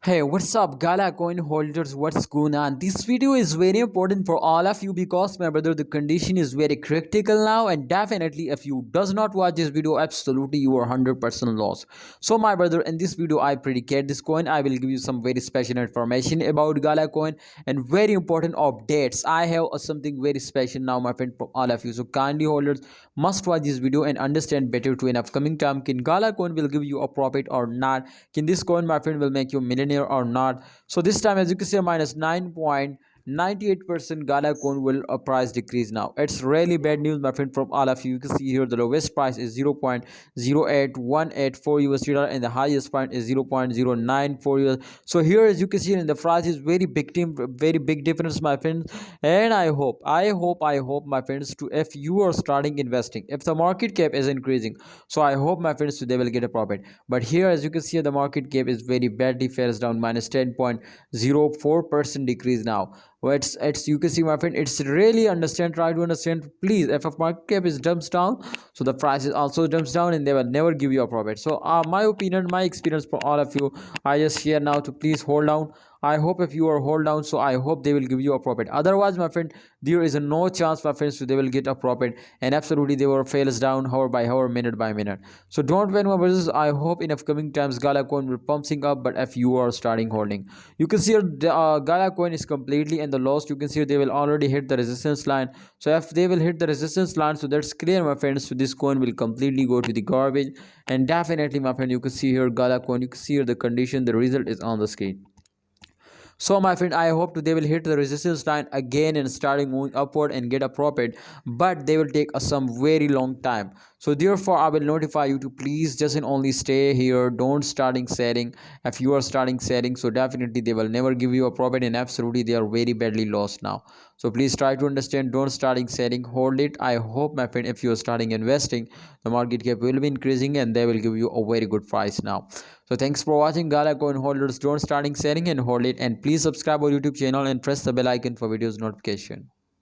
Hey, what's up, Gala coin holders? What's going on? This video is very important for all of you because, my brother, the condition is very critical now, and definitely, if you does not watch this video, absolutely you are 100% lost. So, my brother, in this video, I predicate this coin. I will give you some very special information about Gala coin and very important updates. I have something very special now, my friend, for all of you. So, kindly holders must watch this video and understand better to an upcoming time. Can Gala coin will give you a profit or not? Can this coin, my friend, will make you a millionaire or not? So this time, as you can see, minus 9.98% Gala coin will price decrease now. It's really bad news, my friend, from all of you. You can see here the lowest price is 0.08184 USD dollar and the highest point is 0.094 US. So here, as you can see, in the price is very big difference, my friends. And I hope, my friends, to if you are starting investing, if the market cap is increasing, so I hope, my friends, they will get a profit. But here, as you can see, the market cap is very badly fares down, minus 10.04% decrease now. Well, it's you can see, my friend, it's really understand, try to understand, please. If a market cap is jumps down, so the price is also jumps down and they will never give you a profit. So my opinion, my experience for all of you, I just share now to please hold down. I hope if you are hold down, so I hope they will give you a profit. Otherwise, my friend, there is a no chance, my friends, so they will get a profit, and absolutely they will fails down hour by hour, minute by minute. So don't wait, my brothers. I hope in upcoming times Gala coin will pumping up, but if you are starting holding, you can see the Gala coin is completely in the loss. You can see they will already hit the resistance line. So if they will hit the resistance line, so that's clear, my friends. So this coin will completely go to the garbage, and definitely, my friend, you can see here Gala coin. You can see here the condition. The result is on the screen. So, my friend, I hope they will hit the resistance line again and starting moving upward and get a profit, but they will take some very long time. So therefore, I will notify you to please just and only stay here. Don't starting selling. If you are starting selling, so definitely they will never give you a profit, and absolutely they are very badly lost now. So please try to understand. Don't starting selling. Hold it. I hope, my friend, if you are starting investing, the market cap will be increasing and they will give you a very good price now. So thanks for watching, Gala coin holders. Don't starting selling and hold it, and please subscribe our YouTube channel and press the bell icon for videos notification.